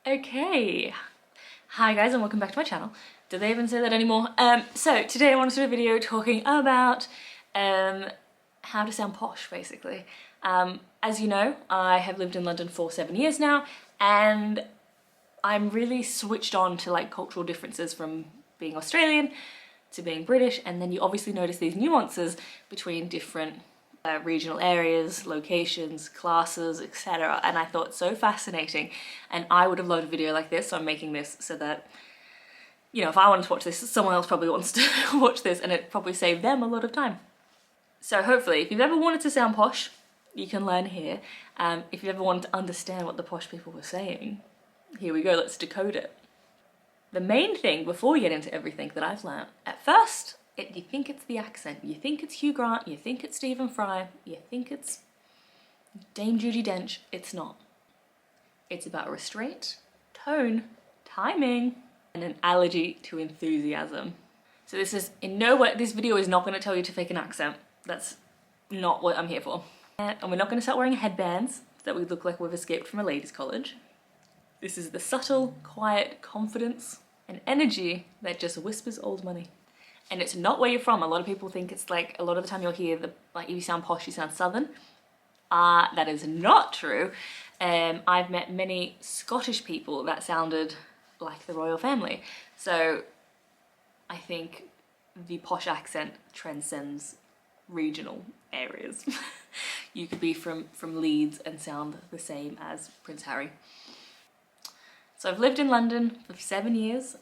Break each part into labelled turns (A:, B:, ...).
A: Okay, hi guys and welcome back to my channel. Did they even say that anymore? So today I wanted to do a video talking about how to sound posh, basically. As you know, I have lived in London for 7 years now, and I'm really switched on to like cultural differences from being Australian to being British, and then you obviously notice these nuances between different regional areas, locations, classes, etc. And I thought so fascinating, and I would have loved a video like this, so I'm making this so that, you know, if I wanted to watch this, someone else probably wants to watch this, and it probably saved them a lot of time. So hopefully, if you've ever wanted to sound posh, you can learn here. If you've ever wanted to understand what the posh people were saying, here we go, let's decode it. The main thing, before we get into everything that I've learned, at first, you think it's the accent, you think it's Hugh Grant, you think it's Stephen Fry, you think it's Dame Judi Dench. It's not. It's about restraint, tone, timing, and an allergy to enthusiasm. So this is in no way, this video is not going to tell you to fake an accent. That's not what I'm here for. And we're not going to start wearing headbands that we look like we've escaped from a ladies' college. This is the subtle, quiet confidence and energy that just whispers old money. And it's not where you're from. A lot of people think it's like, a lot of the time you'll hear like if you sound posh, you sound southern. That is not true. I've met many Scottish people that sounded like the royal family. So I think the posh accent transcends regional areas. You could be from Leeds and sound the same as Prince Harry. So I've lived in London for 7 years.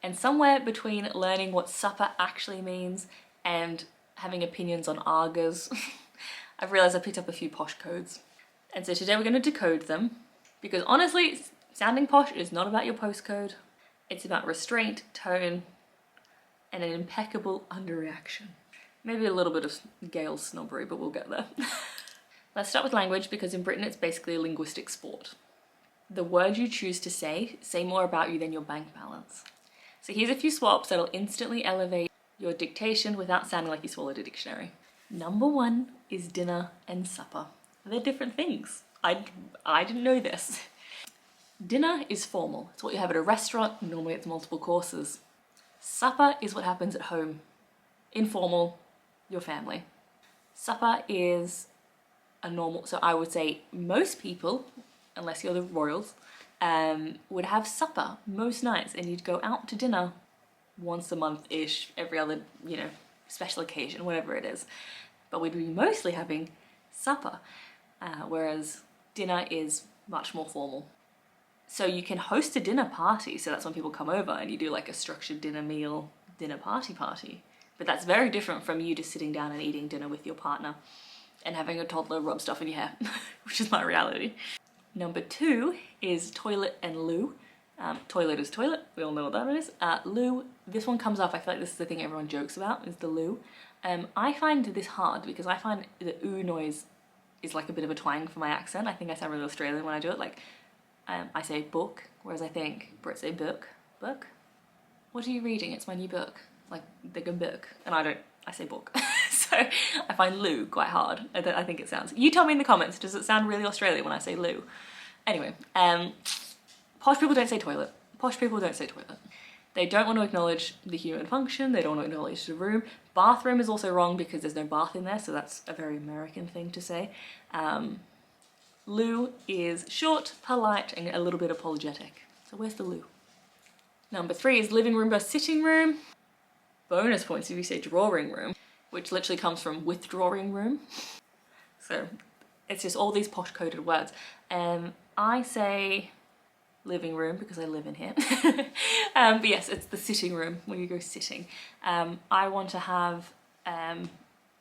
A: And somewhere between learning what supper actually means and having opinions on Argas, I've realised I picked up a few posh codes. And so today we're going to decode them, because honestly, sounding posh is not about your postcode. It's about restraint, tone, and an impeccable underreaction. Maybe a little bit of Gail's snobbery, but we'll get there. Let's start with language, because in Britain it's basically a linguistic sport. The words you choose to say more about you than your bank balance. So here's a few swaps that'll instantly elevate your dictation without sounding like you swallowed a dictionary. Number 1 is dinner and supper. They're different things. I didn't know this. Dinner is formal. It's what you have at a restaurant. Normally it's multiple courses. Supper is what happens at home. Informal, your family. Supper is a normal, so I would say most people, unless you're the royals, would have supper most nights, and you'd go out to dinner once a month-ish, every other, you know, special occasion, whatever it is. But we'd be mostly having supper, whereas dinner is much more formal. So you can host a dinner party, so that's when people come over and you do like a structured dinner meal, dinner party. But that's very different from you just sitting down and eating dinner with your partner and having a toddler rub stuff in your hair, which is my reality. Number 2 is toilet and loo. Toilet is toilet, we all know what that is. Loo, this one comes up, I feel like this is the thing everyone jokes about, is the loo. I find this hard because I find the ooh noise is like a bit of a twang for my accent. I think I sound really Australian when I do it. Like, I say book, whereas I think Brits say book. Book? What are you reading? It's my new book. Like, they go book, and I say book. So I find loo quite hard. I think it sounds, you tell me in the comments, does it sound really Australian when I say loo? Anyway, posh people don't say toilet. Posh people don't say toilet. They don't want to acknowledge the human function, they don't want to acknowledge the room. Bathroom is also wrong because there's no bath in there, so that's a very American thing to say. Loo is short, polite, and a little bit apologetic. So where's the loo? Number 3 is living room versus sitting room. Bonus points if you say drawing room, which literally comes from withdrawing room. So it's just all these posh coded words. I say living room because I live in here. But yes, it's the sitting room when you go sitting. I want to have, I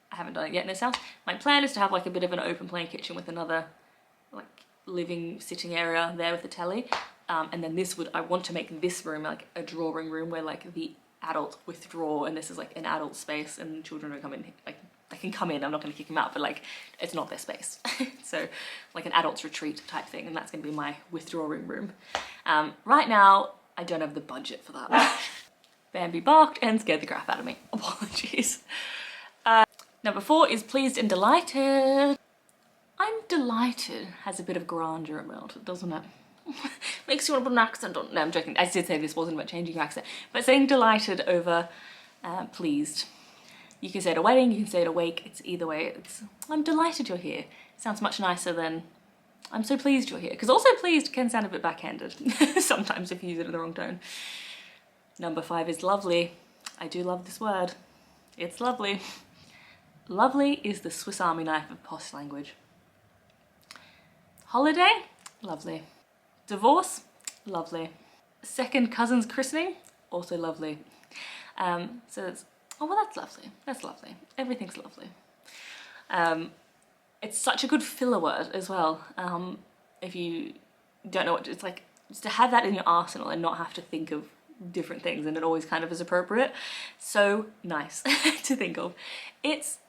A: haven't done it yet in this house. My plan is to have like a bit of an open plan kitchen with another like living sitting area there with the telly. And then I want to make this room like a drawing room where like the adults withdraw, and this is like an adult space, and children don't come in, like they can come in, I'm not going to kick them out, but like it's not their space. So like an adults retreat type thing, and that's going to be my withdrawing room. Right now I don't have the budget for that. Bambi barked and scared the crap out of me. Apologies. Number 4 is pleased and delighted. I'm delighted has a bit of grandeur about it, doesn't it? Makes you want to put an accent on. No, I'm joking. I did say this wasn't about changing your accent, but saying delighted over pleased. You can say it at a wedding, you can say it at a wake, it's either way. It's I'm delighted you're here. It sounds much nicer than I'm so pleased you're here. Because also pleased can sound a bit backhanded sometimes if you use it in the wrong tone. Number 5 is lovely. I do love this word. It's lovely. Lovely is the Swiss Army knife of posh language. Holiday? Lovely. Divorce? Lovely. Second cousin's christening? Also lovely. So it's, oh well, that's lovely. That's lovely. Everything's lovely. It's such a good filler word as well. If you don't know what, it's like, just to have that in your arsenal and not have to think of different things, and it always kind of is appropriate. So nice to think of. It's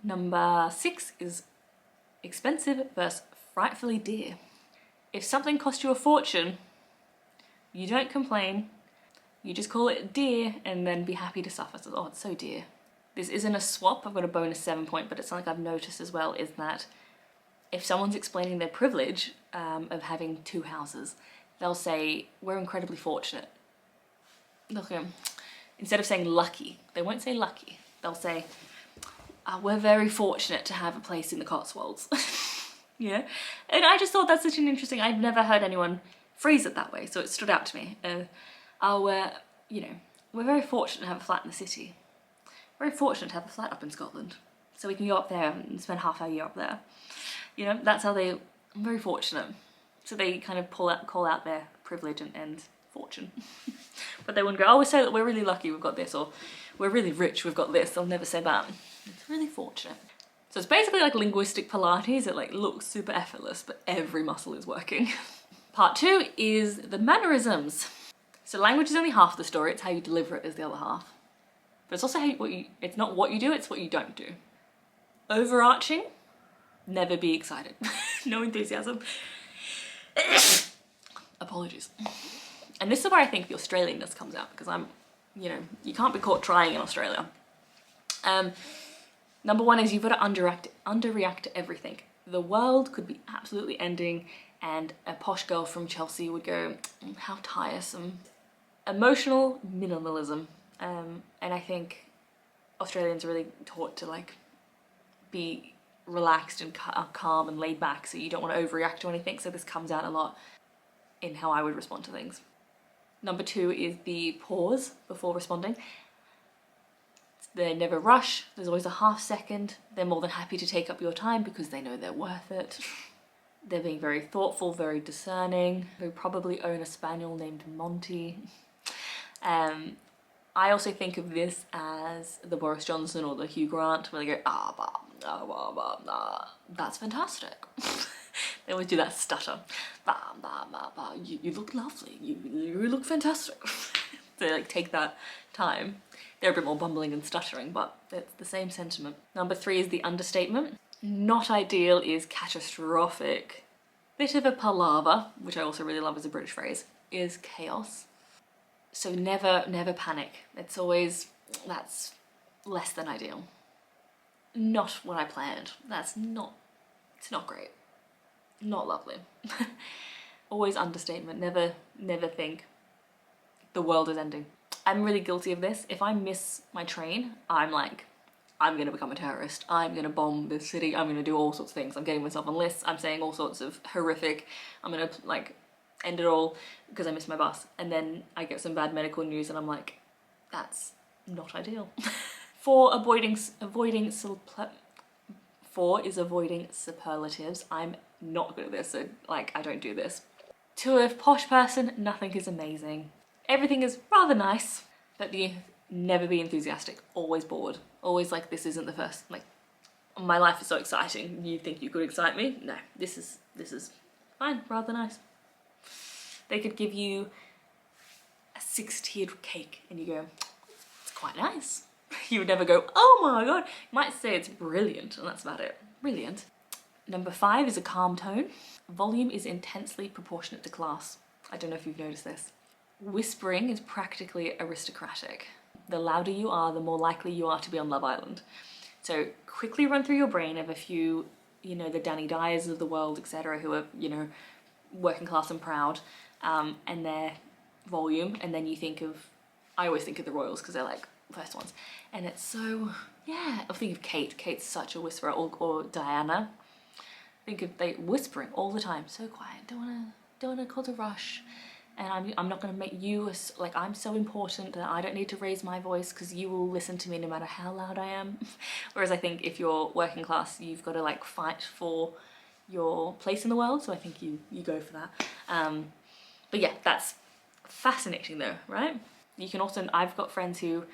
A: number 6 is expensive versus frightfully dear. If something costs you a fortune, you don't complain, you just call it dear and then be happy to suffer. So, oh, it's so dear. This isn't a swap, I've got a bonus 7 point, but it's something I've noticed as well, is that if someone's explaining their privilege of having 2 houses, they'll say, we're incredibly fortunate. Look, instead of saying lucky, they won't say lucky, they'll say, we're very fortunate to have a place in the Cotswolds. Yeah, and I just thought that's such an interesting, I've never heard anyone phrase it that way, so it stood out to me. You know, we're very fortunate to have a flat in the city. Very fortunate to have a flat up in Scotland, so we can go up there and spend half our year up there. You know, that's how I'm very fortunate. So they kind of call out their privilege and fortune. But they wouldn't go, oh, we say that we're really lucky we've got this, or we're really rich we've got this. They'll never say that. It's really fortunate. So it's basically like linguistic Pilates. It like looks super effortless, but every muscle is working. Part 2 is the mannerisms. So language is only half the story, it's how you deliver it is the other half. But it's also it's not what you do, it's what you don't do. Overarching, never be excited. No enthusiasm. Apologies. And this is where I think the Australianness comes out, because you know, you can't be caught trying in Australia. Number 1 is you've got to underreact to everything. The world could be absolutely ending and a posh girl from Chelsea would go, how tiresome. Emotional minimalism. And I think Australians are really taught to like be relaxed and calm and laid back, so you don't want to overreact to anything, so this comes out a lot in how I would respond to things. Number 2 is the pause before responding. They never rush, there's always a half second. They're more than happy to take up your time because they know they're worth it. They're being very thoughtful, very discerning. They probably own a spaniel named Monty. I also think of this as the Boris Johnson or the Hugh Grant, where they go, that's fantastic. They always do that stutter. You look lovely, you look fantastic. They like take that time. They're a bit more bumbling and stuttering, but it's the same sentiment. Number 3 is the understatement. Not ideal is catastrophic. Bit of a palaver, which I also really love as a British phrase, is chaos. So never panic. It's always, that's less than ideal. Not what I planned. It's not great. Not lovely. Always understatement. Never think the world is ending. I'm really guilty of this. If I miss my train, I'm like, I'm gonna become a terrorist. I'm gonna bomb this city. I'm gonna do all sorts of things. I'm getting myself on lists. I'm saying all sorts of horrific, I'm gonna like end it all because I missed my bus. And then I get some bad medical news and I'm like, that's not ideal. 4 is avoiding superlatives. I'm not good at this, so like I don't do this. To a posh person, nothing is amazing. Everything is rather nice, but never be enthusiastic, always bored. Always like, this isn't the first, like, my life is so exciting, you think you could excite me? No, this is fine, rather nice. They could give you a 6-tiered cake and you go, it's quite nice. You would never go, oh my God. You might say it's brilliant, and that's about it. Brilliant. Number 5 is a calm tone. Volume is intensely proportionate to class. I don't know if you've noticed this. Whispering is practically aristocratic. The louder you are, the more likely you are to be on Love Island. So quickly run through your brain of a few, you know, the Danny Dyers of the world, etc., who are, you know, working class and proud, and their volume, and then you think of, I always think of the royals because they're like first ones, and it's so, yeah. I think of Kate. Kate's such a whisperer, or Diana. Think of they whispering all the time, so quiet. Don't wanna cause a rush, and I'm not gonna make you like I'm so important that I don't need to raise my voice because you will listen to me no matter how loud I am. Whereas I think if you're working class, you've got to like fight for your place in the world. So I think you go for that. But yeah, that's fascinating though, right? You can also, I've got friends who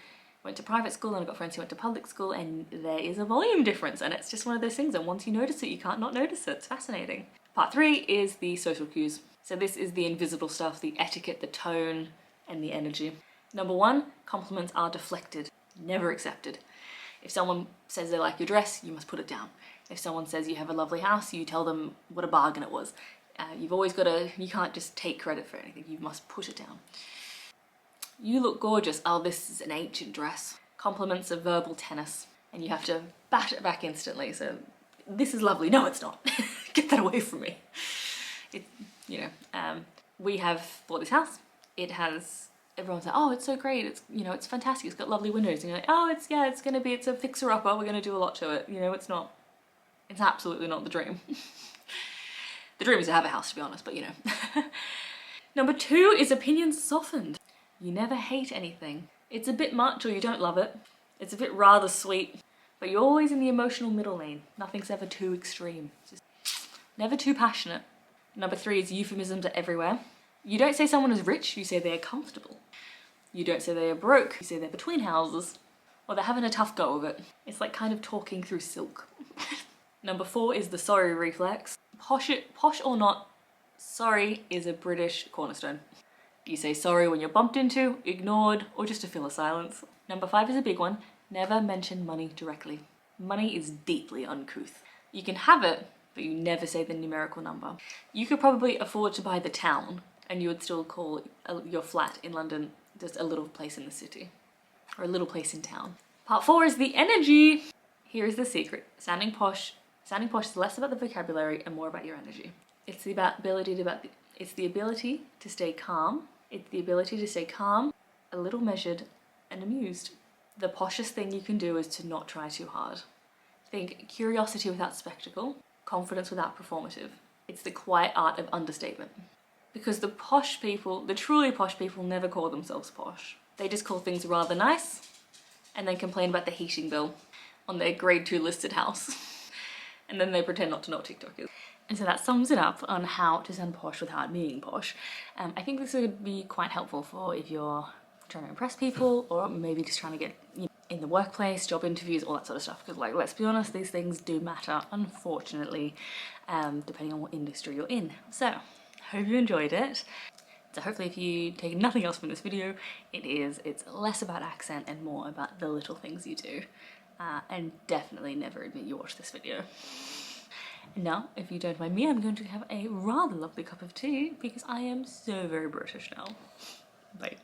A: went to private school and I've got friends who went to public school, and there is a volume difference, and it's just one of those things, and once you notice it, you can't not notice it. It's fascinating. Part 3 is the social cues. So this is the invisible stuff, the etiquette, the tone, and the energy. Number 1, compliments are deflected, never accepted. If someone says they like your dress, you must put it down. If someone says you have a lovely house, you tell them what a bargain it was. You've always got to, you can't just take credit for anything, you must put it down. You look gorgeous. Oh, this is an ancient dress. Compliments are verbal tennis, and you have to bat it back instantly. So, this is lovely. No, it's not. Get that away from me. We have bought this house. It has, everyone's like, oh, it's so great. It's, it's fantastic. It's got lovely windows. And you're like, oh, it's a fixer-upper. We're gonna do a lot to it. It's not. It's absolutely not the dream. The dream is to have a house, to be honest, but Number 2 is opinions softened. You never hate anything. It's a bit much or you don't love it. It's a bit rather sweet, but you're always in the emotional middle lane. Nothing's ever too extreme. Just never too passionate. Number 3 is euphemisms are everywhere. You don't say someone is rich, you say they're comfortable. You don't say they are broke, you say they're between houses. Or they're having a tough go of it. It's like kind of talking through silk. Number 4 is the sorry reflex. Posh or not, sorry is a British cornerstone. You say sorry when you're bumped into, ignored, or just to fill a silence. Number 5 is a big one. Never mention money directly. Money is deeply uncouth. You can have it, but you never say the numerical number. You could probably afford to buy the town, and you would still call your flat in London just a little place in the city, or a little place in town. Part 4 is the energy. Here is the secret. Sounding posh is less about the vocabulary and more about your energy. It's the ability to stay calm. It's the ability to stay calm, a little measured, and amused. The poshest thing you can do is to not try too hard. Think curiosity without spectacle, confidence without performative. It's the quiet art of understatement. Because the posh people, the truly posh people, never call themselves posh. They just call things rather nice and then complain about the heating bill on their grade 2 listed house. And then they pretend not to know what TikTok is. And so that sums it up on how to sound posh without being posh. I think this would be quite helpful for if you're trying to impress people, or maybe just trying to get in the workplace, job interviews, all that sort of stuff. Because like, let's be honest, these things do matter, unfortunately, depending on what industry you're in. So, hope you enjoyed it. So hopefully if you take nothing else from this video, it's less about accent and more about the little things you do. And definitely never admit you watched this video. And now, if you don't mind me, I'm going to have a rather lovely cup of tea because I am so very British now. Bye.